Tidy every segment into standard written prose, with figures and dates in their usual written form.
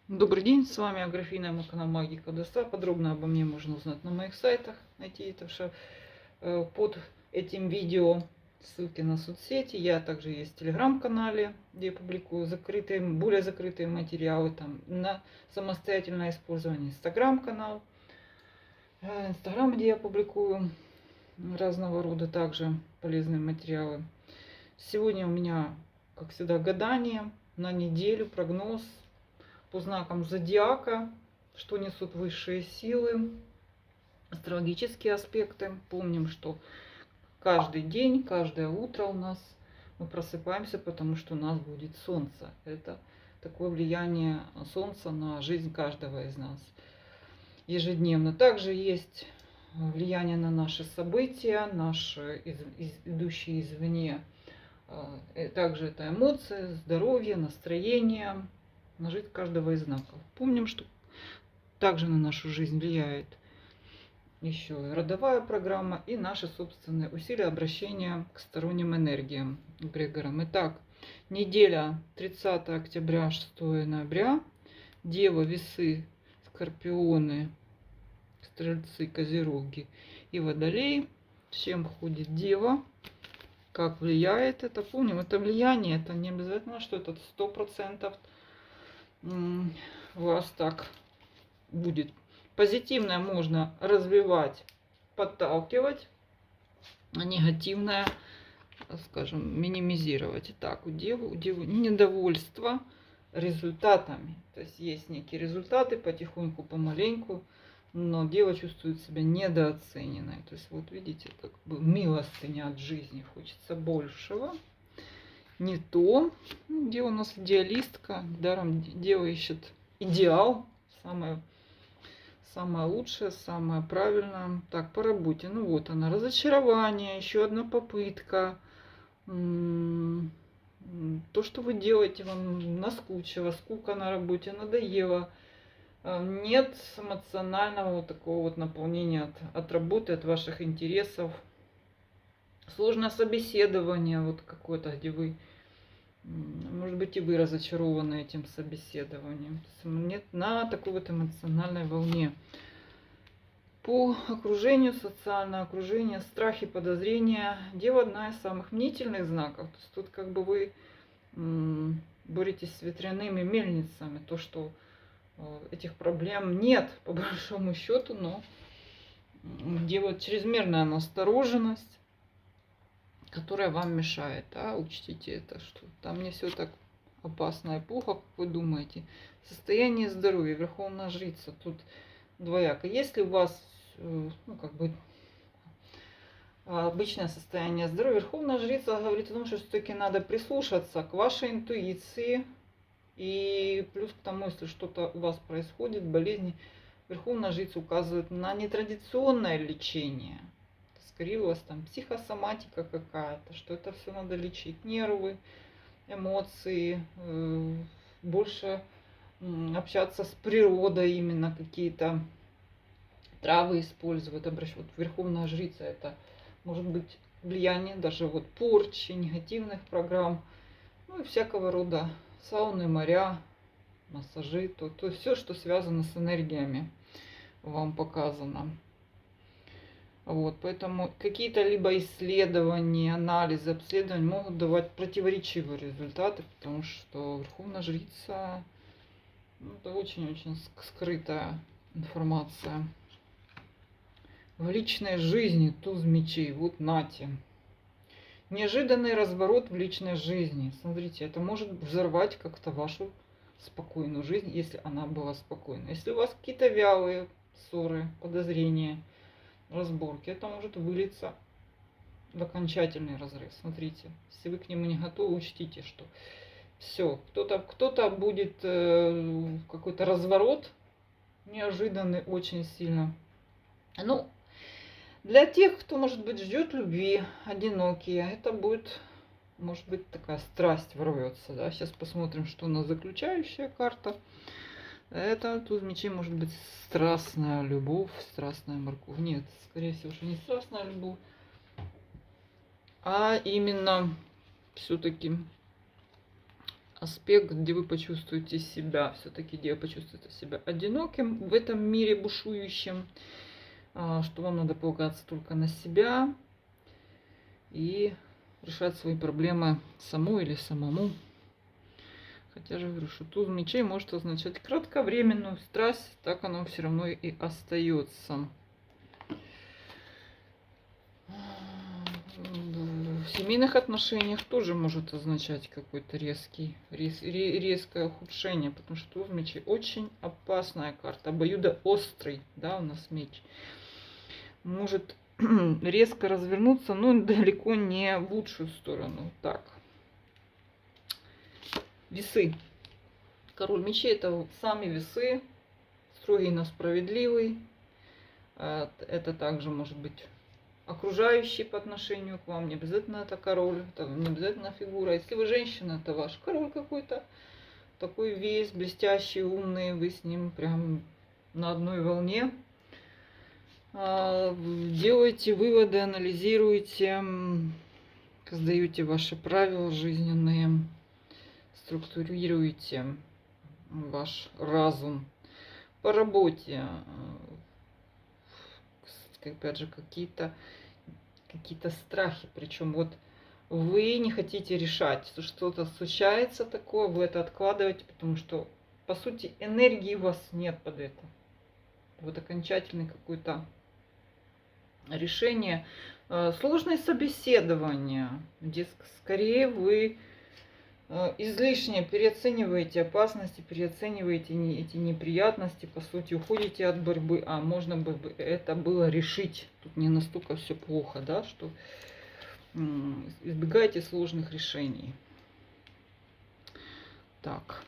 Добрый день, с вами Аграфина, мой канал Магия Колдовства. Подробно обо мне можно узнать на моих сайтах, найти это все под этим видео, ссылки на соцсети. Я также есть в телеграм-канале, где я публикую закрытые, более закрытые материалы там на самостоятельное использование. Инстаграм-канал, Инстаграм, где я публикую разного рода также полезные материалы. Сегодня у меня, как всегда, гадание на неделю, прогноз по знакам зодиака, что несут высшие силы, астрологические аспекты. Помним, что каждый день, каждое утро у нас мы просыпаемся, потому что у нас будет солнце. Это такое влияние солнца на жизнь каждого из нас ежедневно. Также есть влияние на наши события, наши идущие извне. Также это эмоции, здоровье, настроение, на жизнь каждого из знаков. Помним, что также на нашу жизнь влияет еще и родовая программа и наши собственные усилия обращения к сторонним энергиям, эгрегорам. Итак, неделя 30 октября, 6 ноября. Дева, Весы, Скорпионы, Стрельцы, Козероги и Водолей. Всем ходит Дева. Как влияет это? Помним, это влияние, это не обязательно, что это 100% вас так будет. Позитивное можно развивать, подталкивать, а негативное, скажем, минимизировать. Итак, у девы недовольство результатами. То есть есть некие результаты потихоньку, помаленьку, но дева чувствует себя недооцененной. То есть вот видите, как бы милостыня от жизни, хочется большего. Не то. Дева у нас идеалистка. Даром дева ищет идеал. Самое лучшее, самое правильное. Так, по работе. Ну вот она. Разочарование. Еще одна попытка. То, что вы делаете, вам наскучило. Скука на работе, надоело. Нет эмоционального вот такого вот наполнения от работы, от ваших интересов. Сложное собеседование вот какое-то, где вы, может быть, и вы разочарованы этим собеседованием. Нет на такой вот эмоциональной волне. По окружению, социальное окружение, страхи, подозрения. Дева одна из самых мнительных знаков. То есть тут как бы вы боретесь с ветряными мельницами. То, что этих проблем нет, по большому счету, но дева чрезмерная настороженность, которая вам мешает. Учтите это, что там не все так опасно и плохо, как вы думаете. Состояние здоровья, Верховная Жрица, тут двояко. Если у вас обычное состояние здоровья, Верховная Жрица говорит о том, что все-таки надо прислушаться к вашей интуиции. И плюс к тому, если что-то у вас происходит, болезни, Верховная Жрица указывает на нетрадиционное лечение. Скорее у вас там психосоматика какая-то, что это все надо лечить. Нервы, эмоции, больше общаться с природой, именно какие-то травы использовать. Вот Верховная Жрица, это может быть влияние даже вот порчи, негативных программ, ну и всякого рода сауны, моря, массажи, то все, что связано с энергиями, вам показано. Вот, поэтому какие-то либо исследования, анализы, обследования могут давать противоречивые результаты, потому что Верховная Жрица это очень-очень скрытая информация. В личной жизни туз мечей, вот нате. Неожиданный разворот в личной жизни. Смотрите, это может взорвать как-то вашу спокойную жизнь, если она была спокойна. Если у вас какие-то вялые ссоры, подозрения, разборки, это может вылиться в окончательный разрыв. Смотрите, если вы к нему не готовы, учтите, что все, кто-то будет какой-то разворот неожиданный очень сильно. Ну, для тех, кто, может быть, ждет любви, одинокие, это будет, может быть, такая страсть ворвется. Да? Сейчас посмотрим, что у нас заключающая карта. Это туз мечей, может быть, страстная любовь, страстная морковь. Нет, скорее всего, что не страстная любовь, а именно все-таки аспект, где вы почувствуете себя, все-таки где вы почувствуете себя одиноким в этом мире бушующем, что вам надо полагаться только на себя и решать свои проблемы самой или самому. Хотя же говорю, что туз мечей может означать кратковременную страсть, так оно все равно и остается. В семейных отношениях тоже может означать какое-то резкое ухудшение, потому что туз мечей очень опасная карта, обоюдоострый, да, у нас меч. Может резко развернуться, но далеко не в лучшую сторону. Так. Весы. Король мечей — это сами весы, строгий, но справедливый. Это также может быть окружающий по отношению к вам. Не обязательно это король, это не обязательно фигура. Если вы женщина, это ваш король какой-то. Такой весь блестящий, умный. Вы с ним прям на одной волне. Делаете выводы, анализируете, создаете ваши правила жизненные, структурируете ваш разум. По работе, опять же, какие-то страхи. Причем вот вы не хотите решать, что-то случается такое, вы это откладываете, потому что, по сути, энергии у вас нет под это. Вот окончательный какой-то решение. Сложное собеседование, где скорее вы излишне переоцениваете опасности, переоцениваете эти неприятности, по сути, уходите от борьбы, а можно бы это было решить. Тут не настолько все плохо, да, что избегайте сложных решений. Так.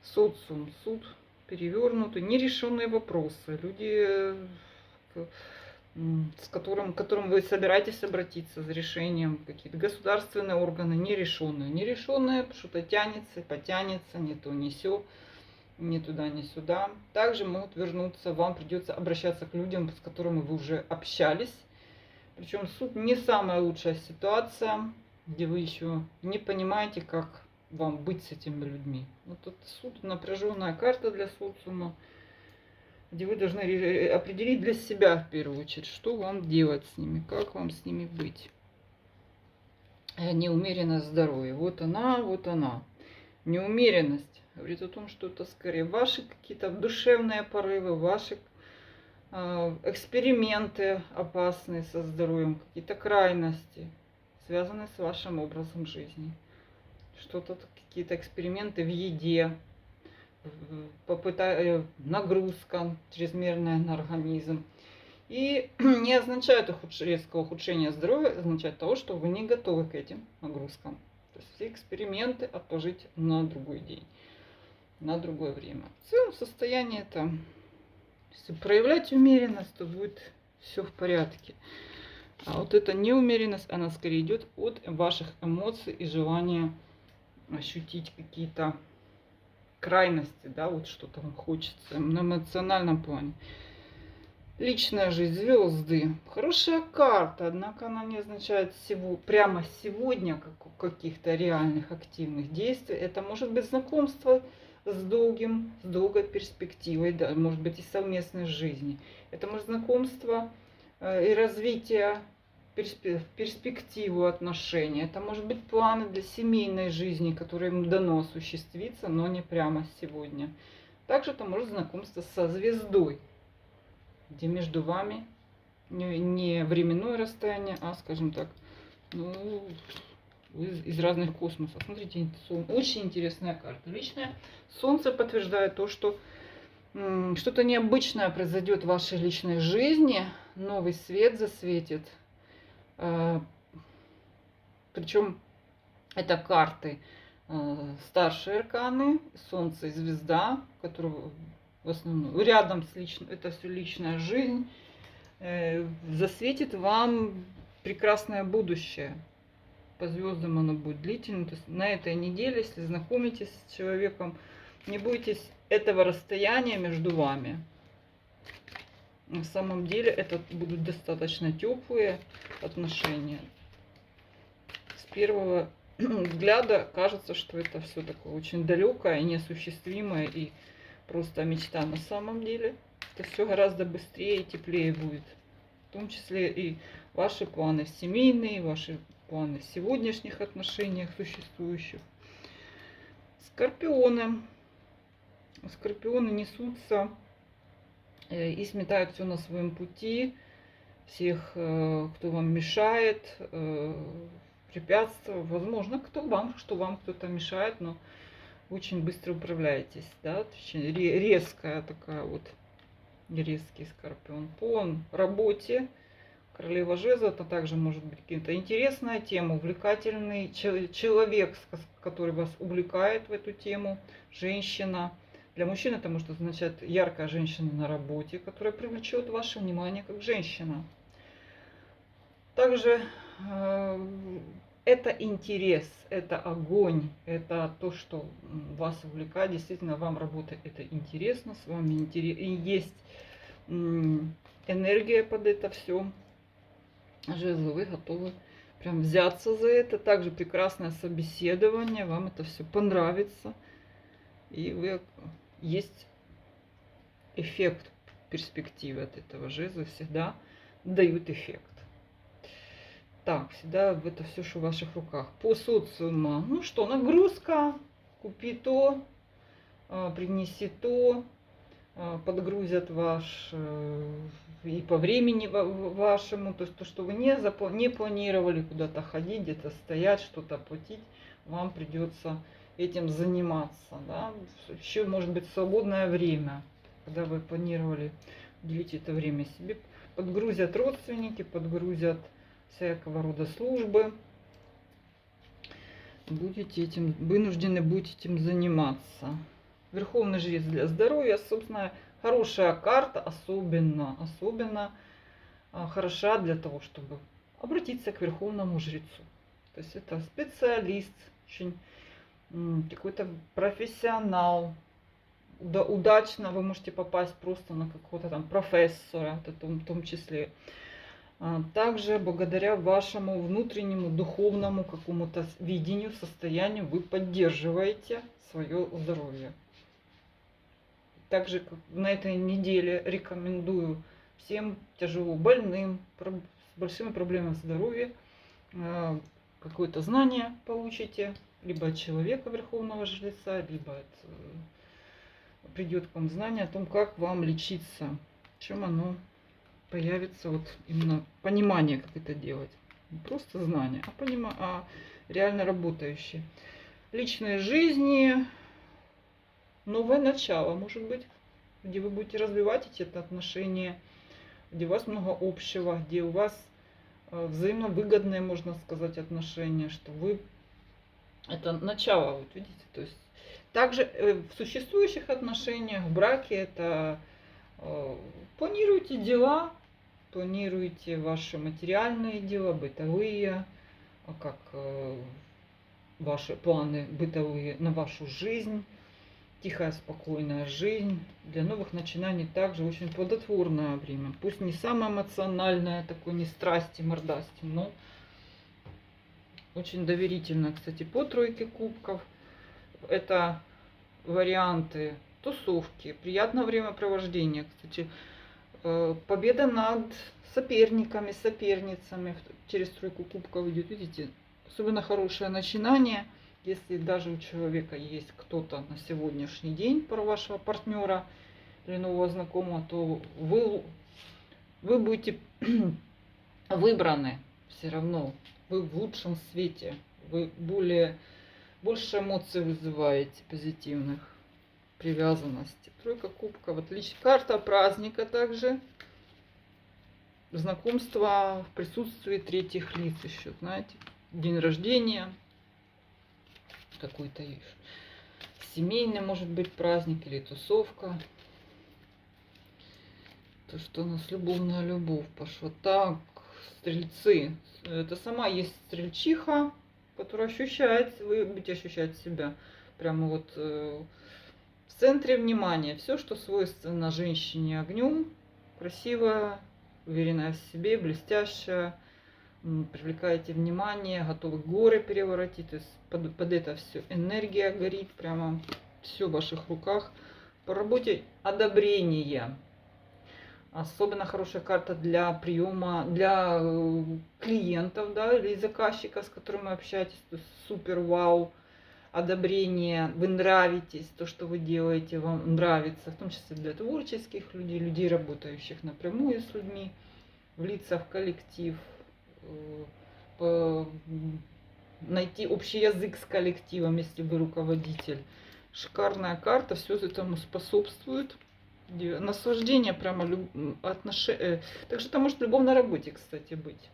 Социум, суд перевернутый, нерешенные вопросы. Люди, к которым вы собираетесь обратиться за решением, какие-то государственные органы нерешенные. Нерешенные, что-то тянется, потянется, не то, не сё, ни туда, ни сюда. Также могут вернуться, вам придется обращаться к людям, с которыми вы уже общались. Причем суд не самая лучшая ситуация, где вы еще не понимаете, как вам быть с этими людьми. Вот этот суд — напряженная карта для социума, где вы должны определить для себя в первую очередь, что вам делать с ними, как вам с ними быть. Неумеренность здоровья. Вот она. Неумеренность говорит о том, что это скорее ваши какие-то душевные порывы, ваши эксперименты опасные со здоровьем, какие-то крайности, связанные с вашим образом жизни. Что-то, какие-то эксперименты в еде, нагрузка чрезмерная на организм. И не означает резкого ухудшения здоровья, означает того, что вы не готовы к этим нагрузкам. То есть все эксперименты отложить на другой день, на другое время. В целом состояние это, если проявлять умеренность, то будет все в порядке. А вот эта неумеренность, она скорее идет от ваших эмоций и желания ощутить какие-то крайности, да, вот что-то вам хочется на эмоциональном плане. Личная жизнь, звезды. Хорошая карта, однако она не означает прямо сегодня каких-то реальных активных действий. Это может быть знакомство с долгой перспективой, да, может быть и совместной жизни. Это может знакомство и развитие перспективу отношений. Это может быть планы для семейной жизни, которые им дано осуществиться, но не прямо сегодня. Также это может знакомство со звездой, где между вами не временное расстояние, а, скажем так, ну, из разных космосов. Смотрите, очень интересная карта. Личное Солнце подтверждает то, что что-то необычное произойдет в вашей личной жизни, новый свет засветит. Причем это карты старшие арканы, Солнце и Звезда, которые в основном рядом с это все личная жизнь, засветит вам прекрасное будущее. По звездам оно будет длительным. То есть на этой неделе, если знакомитесь с человеком, не бойтесь этого расстояния между вами. На самом деле это будут достаточно теплые отношения. первого взгляда кажется, что это все такое очень далекое, неосуществимое и просто мечта. На самом деле это все гораздо быстрее и теплее будет. В том числе и ваши планы семейные, ваши планы в сегодняшних отношениях существующих. Скорпионы. Скорпионы несутся и сметают все на своем пути, всех, кто вам мешает, препятствия, возможно, что вам кто-то мешает, но очень быстро управляетесь, да, очень резкая такая вот, резкий скорпион. По работе королева жезлов, это также может быть какая-то интересная тема, увлекательный человек, который вас увлекает в эту тему, женщина. Для мужчин это может означать яркая женщина на работе, которая привлечет ваше внимание как женщина. Также это интерес, это огонь, это то, что вас увлекает. Действительно, вам работа это интересно, с вами есть энергия под это все. Жезлы, вы готовы прям взяться за это. Также прекрасное собеседование, вам это все понравится. И вы есть эффект перспективы от этого. Жезлы всегда дают эффект. Так, всегда это все, что в ваших руках. По социуму. Ну что, нагрузка. Купи то, принеси то, подгрузят ваш и по времени вашему, то есть то, что вы не планировали куда-то ходить, где-то стоять, что-то платить, вам придется этим заниматься. Да? Еще может быть свободное время, когда вы планировали уделить это время себе. Подгрузят родственники, подгрузят всякого рода службы. Вынуждены будете этим заниматься. Верховный жрец для здоровья, собственно, хорошая карта, особенно хороша для того, чтобы обратиться к верховному жрецу. То есть это специалист, очень какой-то профессионал. Удачно вы можете попасть просто на какого-то там профессора, в том числе. Также благодаря вашему внутреннему духовному какому-то видению, состоянию вы поддерживаете свое здоровье. Также на этой неделе рекомендую всем тяжело больным, с большими проблемами здоровья, какое-то знание получите, либо от человека верховного жреца, либо придет к вам знание о том, как вам лечиться, чем оно появится, вот именно понимание, как это делать. Не просто знание, а реально работающее. Личной жизни новое начало, может быть, где вы будете развивать эти отношения, где у вас много общего, где у вас взаимовыгодные, можно сказать, отношения, что вы это начало, вот видите, то есть также в существующих отношениях, в браке это планируйте дела, планируйте ваши материальные дела, бытовые, как ваши планы бытовые на вашу жизнь, тихая, спокойная жизнь. Для новых начинаний также очень плодотворное время. Пусть не самое эмоциональное, такое не страсти, мордасти, но очень доверительно. Кстати, по тройке кубков это варианты тусовки, приятного времяпровождения. Кстати, победа над соперниками, соперницами через тройку кубков идет, видите, особенно хорошее начинание. Если даже у человека есть кто-то на сегодняшний день, про вашего партнера или нового знакомого, то вы будете выбраны все равно. Вы в лучшем свете, вы больше эмоций вызываете позитивных, привязанности. Тройка кубков, отлично. Карта праздника также. Знакомство в присутствии третьих лиц еще, знаете. День рождения. Какой-то семейный, может быть, праздник или тусовка. То, что у нас любовная любовь пошла. Так, стрельцы. Это сама есть стрельчиха, которая ощущает, вы будете ощущать себя прямо вот в центре внимания. Все, что свойственно женщине огнем, красивая, уверенная в себе, блестящая, привлекаете внимание, готовы горы переворотить. То есть под это все энергия горит, прямо все в ваших руках. По работе одобрение. Особенно хорошая карта для приема, для клиентов, да, или заказчика, с которым вы общаетесь. То есть супер, вау, одобрение, вы нравитесь, то, что вы делаете, вам нравится, в том числе для творческих людей, людей, работающих напрямую с людьми, влиться в коллектив, найти общий язык с коллективом, если вы руководитель. Шикарная карта, все этому способствует. Наслаждение прямо отношения. Также это может любовь на работе, кстати, быть.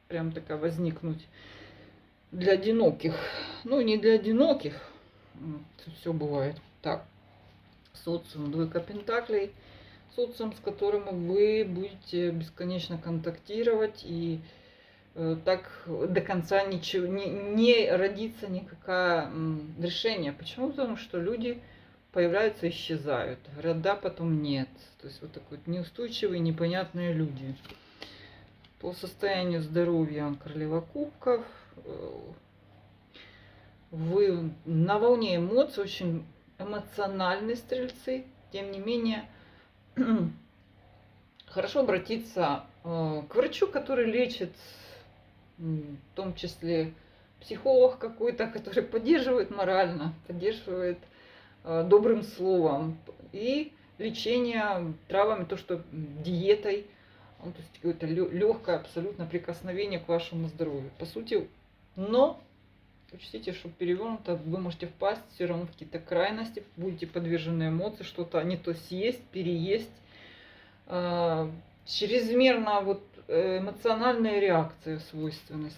Прям такая возникнуть. Для одиноких. Ну, не для одиноких. Все бывает. Так. Социум. Двойка пентаклей. Социум, с которым вы будете бесконечно контактировать. И так до конца ничего не родится никакое решение. Почему? Потому что люди появляются, исчезают. Говорят, да, потом нет. То есть вот такие вот неустойчивые, непонятные люди. По состоянию здоровья королева кубков. Вы на волне эмоций, очень эмоциональные стрельцы. Тем не менее, хорошо обратиться к врачу, который лечит, в том числе психолог какой-то, который поддерживает морально, поддерживает добрым словом. И лечение травами, то, что диетой, то есть какое-то легкое абсолютно прикосновение к вашему здоровью. По сути, но учтите, что перевернуто, вы можете впасть все равно в какие-то крайности, будете подвержены эмоции, что-то не то съесть, переесть. Чрезмерно вот эмоциональная реакция свойственна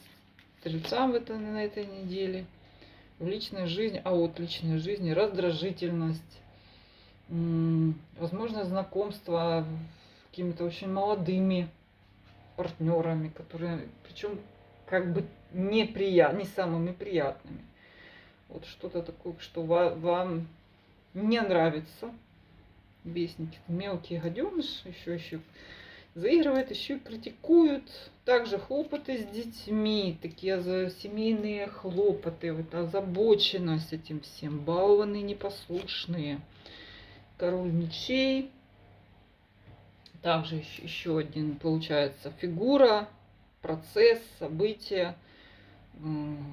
стрельцам на этой неделе. В личной жизни, от личной жизни раздражительность, возможно, знакомство с какими-то очень молодыми партнерами, которые, причем как бы не самыми приятными. Вот что-то такое, что вам не нравится. Бесники, мелкие гаденыши, еще заигрывают, еще и критикуют. Также хлопоты с детьми, такие семейные хлопоты, вот озабоченность этим всем, балованы, непослушные. Король мечей. Также еще один, получается, фигура, процесс, события,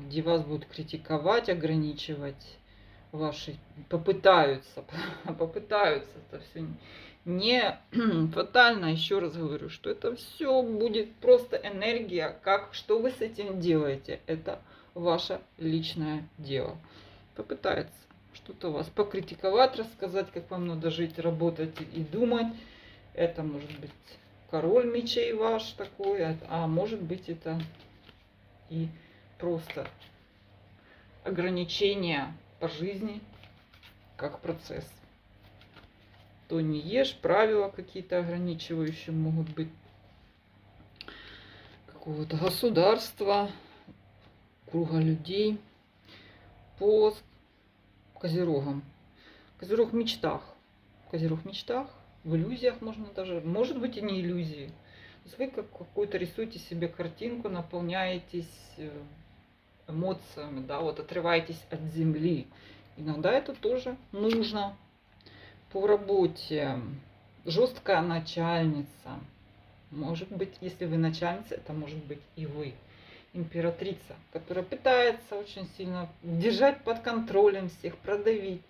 где вас будут критиковать, ограничивать. Ваши попытаются, это все не фатально, еще раз говорю, что это все будет просто энергия, что вы с этим делаете, это ваше личное дело. Попытается что-то вас покритиковать, рассказать, как вам надо жить, работать и думать. Это может быть король мечей ваш такой, а может быть это и просто ограничения по жизни, как процесс. То не ешь, правила какие-то ограничивающие могут быть какого-то государства, круга людей. По козерогам. Козерог в мечтах. Козерог в мечтах, в иллюзиях можно даже, может быть и не иллюзии. То есть вы какую-то рисуете себе картинку, наполняетесь эмоциями, да, вот отрываетесь от земли. Иногда это тоже нужно. По работе жесткая начальница. Может быть, если вы начальница, это может быть и вы. Императрица, которая пытается очень сильно держать под контролем всех, продавить.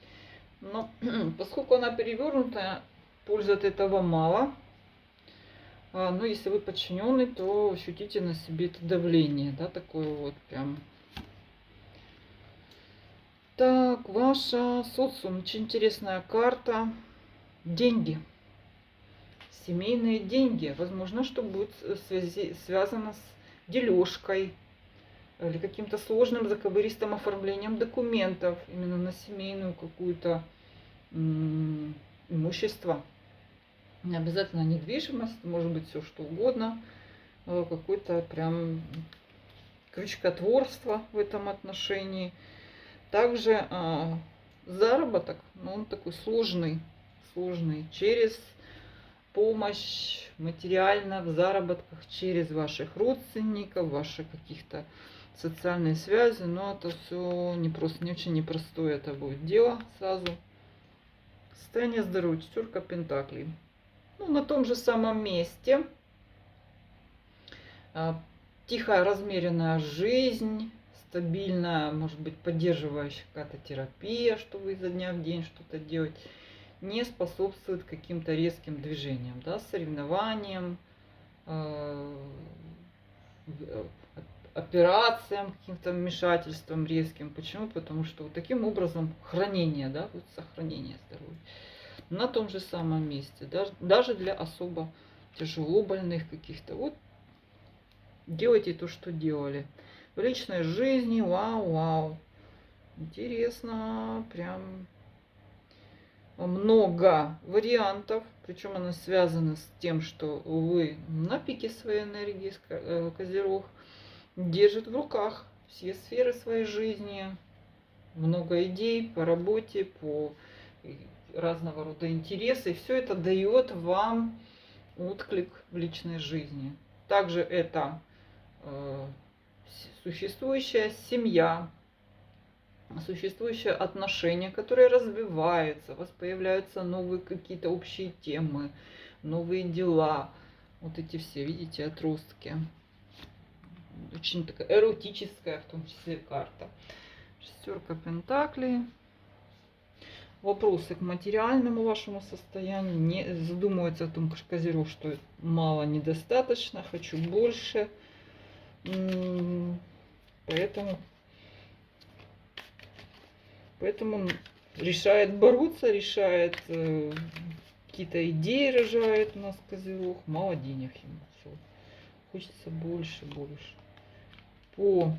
Но поскольку она перевернутая, пользы от этого мало. Но если вы подчиненный, то ощутите на себе это давление, да, такое вот прям. Так, ваша социум, очень интересная карта. Деньги. Семейные деньги. Возможно, что будет связано с дележкой или каким-то сложным заковыристым оформлением документов именно на семейную какую-то имущество. Не обязательно недвижимость, может быть все что угодно. Какое-то прям крючкотворство в этом отношении. Также заработок, но он такой сложный, через помощь материально в заработках через ваших родственников, ваши каких-то социальные связи, но это все не просто, не очень непростое это будет дело сразу. Состояние здоровья, 4 пентаклей. Ну, на том же самом месте. Тихая, размеренная жизнь, стабильная, может быть, поддерживающая какая-то терапия, что вы изо дня в день что-то делаете, не способствует каким-то резким движениям, да, соревнованиям, операциям, каким-то вмешательствам резким. Почему? Потому что вот таким образом хранение, да, вот сохранение здоровья на том же самом месте, даже для особо тяжело больных каких-то. Вот делайте то, что делали. В личной жизни, вау, интересно, прям много вариантов, причем она связана с тем, что вы на пике своей энергии, Козерог, держит в руках все сферы своей жизни, много идей по работе, по разного рода интересы, и все это дает вам отклик в личной жизни. Также это существующая семья, существующие отношения, которые развиваются, у вас появляются новые какие-то общие темы, новые дела. Вот эти все, видите, отростки. Очень такая эротическая, в том числе, карта. 4 пентаклей. Вопросы к материальному вашему состоянию. Не задумывается о том, Козерог, что мало, недостаточно, хочу больше. Поэтому решает бороться, решает какие-то идеи, рожает у нас Козерог. Мало денег ему. Все. Хочется больше. По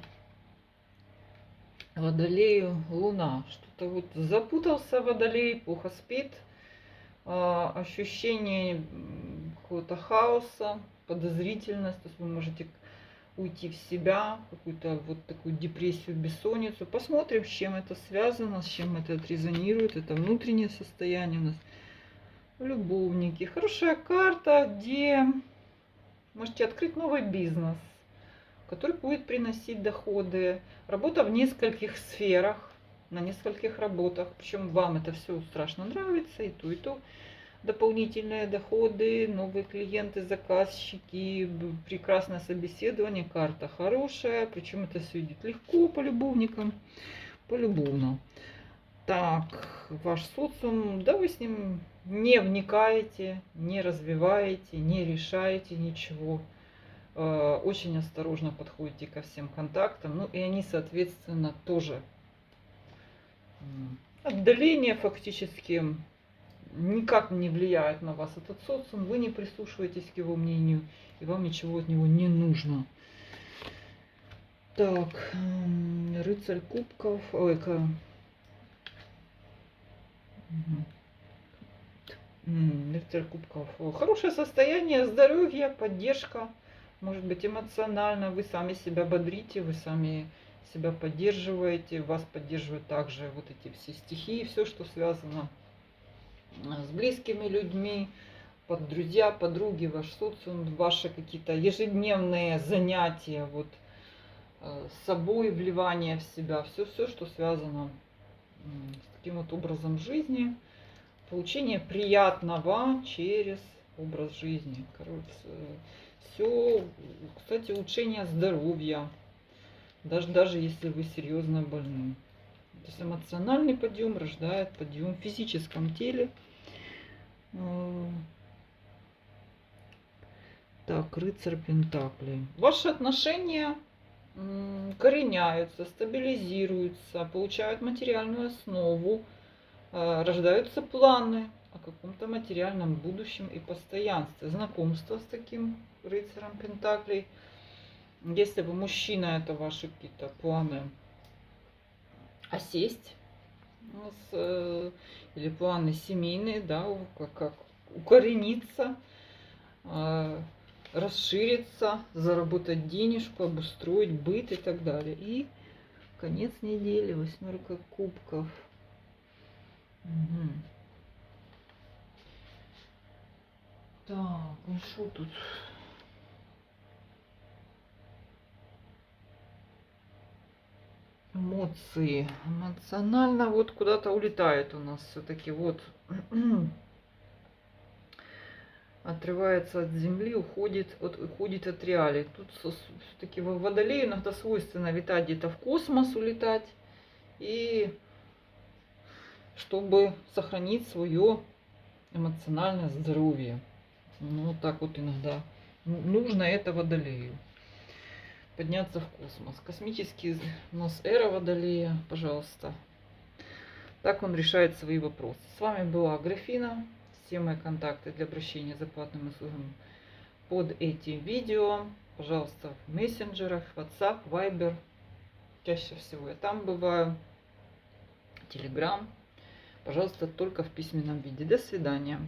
Водолею Луна. Что-то вот запутался Водолей, плохо спит. Ощущение какого-то хаоса, подозрительность. То есть вы можете уйти в себя, какую-то вот такую депрессию, бессонницу. Посмотрим, с чем это связано, с чем это отрезонирует. Это внутреннее состояние у нас. Любовники. Хорошая карта, где можете открыть новый бизнес, который будет приносить доходы. Работа в нескольких сферах, на нескольких работах. Причем вам это все страшно нравится, и то. Дополнительные доходы, новые клиенты, заказчики, прекрасное собеседование, карта хорошая, причем это все идет легко по любовникам, полюбовно. Так, ваш социум, да вы с ним не вникаете, не развиваете, не решаете ничего. Очень осторожно подходите ко всем контактам, ну и они, соответственно, тоже отдаление фактически никак не влияет на вас этот социум, вы не прислушиваетесь к его мнению, и вам ничего от него не нужно. Так, рыцарь кубков, рыцарь кубков. Хорошее состояние здоровья, поддержка, может быть, эмоционально, вы сами себя бодрите, вы сами себя поддерживаете, вас поддерживают также вот эти все стихии, все, что связано с близкими людьми, друзья, подруги, ваш социум, ваши какие-то ежедневные занятия, вот с собой, вливание в себя, все, что связано с таким вот образом жизни, получение приятного через образ жизни. Короче, все, кстати, улучшение здоровья, даже если вы серьезно больны. То есть эмоциональный подъем рождает подъем в физическом теле. Так, рыцарь пентаклей. Ваши отношения корреняются, стабилизируются, получают материальную основу, рождаются планы о каком-то материальном будущем и постоянстве. Знакомство с таким рыцарем пентаклей. Если вы мужчина, это ваши какие-то планы осесть, или планы семейные, да, как укорениться, расшириться, заработать денежку, обустроить быт и так далее. И конец недели, 8 кубков. Так, ну что тут? Эмоции. Эмоционально вот куда-то улетает у нас все-таки. Вот отрывается от земли, уходит от реалий. Тут все-таки водолею иногда свойственно летать где-то в космос, улетать. И чтобы сохранить свое эмоциональное здоровье. Ну, вот так вот иногда нужно это водолею. Подняться в космос. Космический у нас эра водолея, пожалуйста. Так он решает свои вопросы. С вами была Аграфина. Все мои контакты для обращения за платными услугами под этим видео. Пожалуйста, в мессенджерах, WhatsApp, Viber. Чаще всего я там бываю. Telegram. Пожалуйста, только в письменном виде. До свидания.